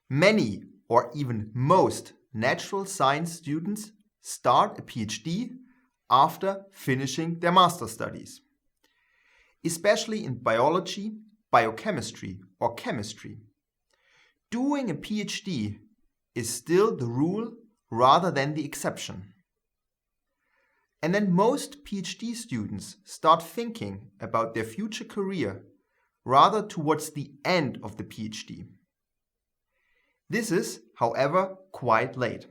Many or even most natural science students start a PhD after finishing their master's studies, especially in biology, biochemistry, or chemistry. Doing a PhD is still the rule rather than the exception. And then most PhD students start thinking about their future career rather towards the end of the PhD. This is, however, quite late.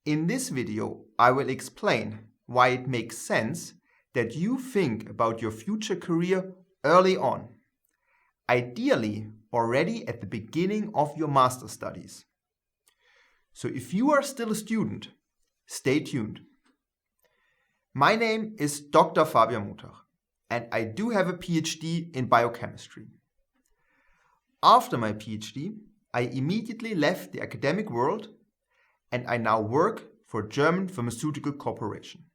In this video, I will explain why it makes sense that you think about your future career early on, ideally already at the beginning of your master's studies. So if you are still a student, stay tuned. My name is Dr. Fabian Muttach, and I do have a PhD in biochemistry. After my PhD, I immediately left the academic world and I now work for a German pharmaceutical corporation.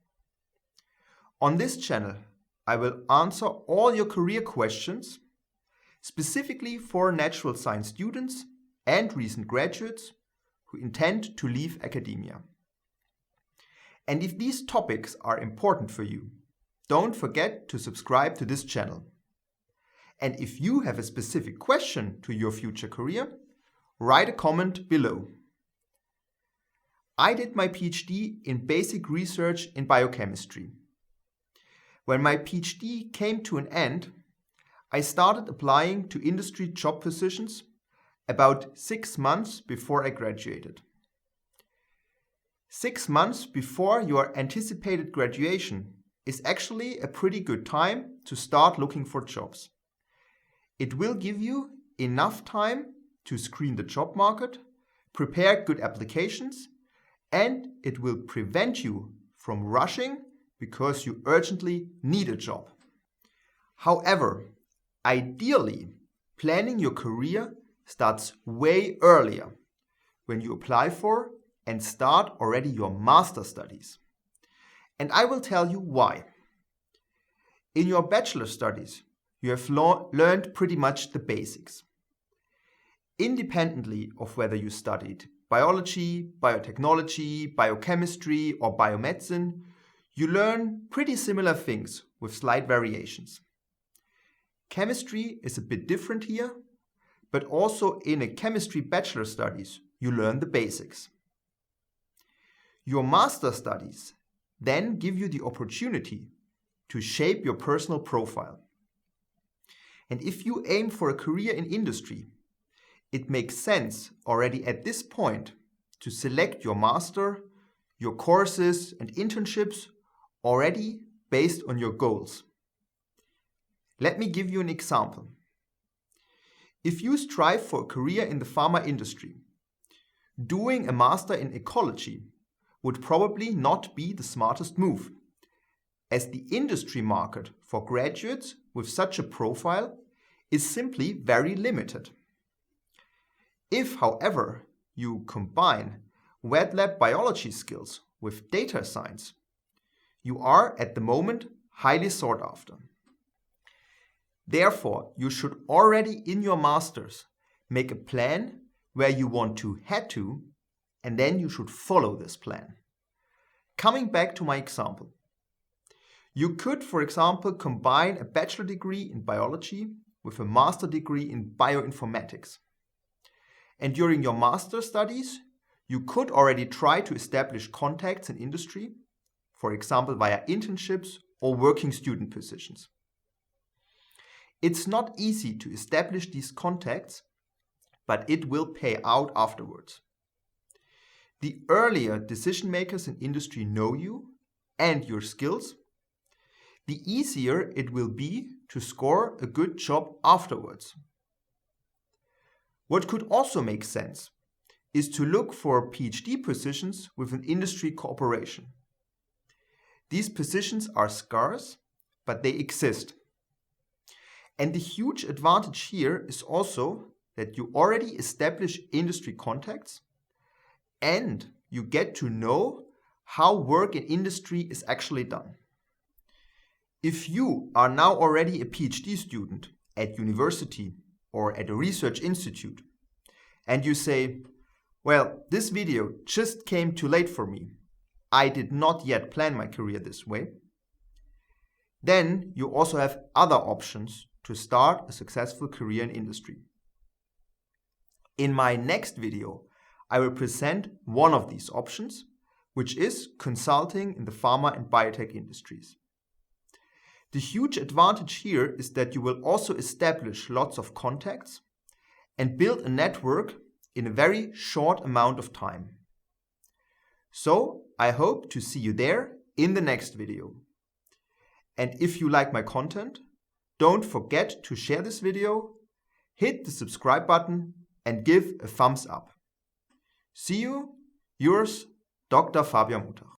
On this channel, I will answer all your career questions, specifically for natural science students and recent graduates who intend to leave academia. And if these topics are important for you, don't forget to subscribe to this channel. And if you have a specific question to your future career, write a comment below. I did my PhD in basic research in biochemistry. When my PhD came to an end, I started applying to industry job positions about 6 months before I graduated. 6 months before your anticipated graduation is actually a pretty good time to start looking for jobs. It will give you enough time to screen the job market, prepare good applications, and it will prevent you from rushing because you urgently need a job. However, ideally, planning your career starts way earlier when you apply for and start already your master's studies. And I will tell you why. In your bachelor studies, you have learned pretty much the basics. Independently of whether you studied biology, biotechnology, biochemistry, or biomedicine, you learn pretty similar things with slight variations. Chemistry is a bit different here, but also in a chemistry bachelor studies, you learn the basics. Your master studies then give you the opportunity to shape your personal profile. And if you aim for a career in industry, it makes sense already at this point to select your master, your courses and internships already based on your goals. Let me give you an example. If you strive for a career in the pharma industry, doing a master in ecology would probably not be the smartest move, as the industry market for graduates with such a profile is simply very limited. If, however, you combine wet lab biology skills with data science, you are at the moment highly sought after. Therefore, you should already in your masters make a plan where you want to head to, and then you should follow this plan. Coming back to my example, you could, for example, combine a bachelor degree in biology with a master degree in bioinformatics. And during your master studies, you could already try to establish contacts in industry, for example via internships or working student positions. It's not easy to establish these contacts, but it will pay out afterwards. The earlier decision makers in industry know you and your skills, the easier it will be to score a good job afterwards. What could also make sense is to look for PhD positions with an industry cooperation. These positions are scarce, but they exist. And the huge advantage here is also that you already establish industry contacts and you get to know how work in industry is actually done. If you are now already a PhD student at university or at a research institute, and you say, well, this video just came too late for me. I did not yet plan my career this way. Then you also have other options to start a successful career in industry. In my next video, I will present one of these options, which is consulting in the pharma and biotech industries. The huge advantage here is that you will also establish lots of contacts and build a network in a very short amount of time. So I hope to see you there in the next video. And if you like my content, don't forget to share this video, hit the subscribe button and give a thumbs up. See you, yours, Dr. Fabian Muttach.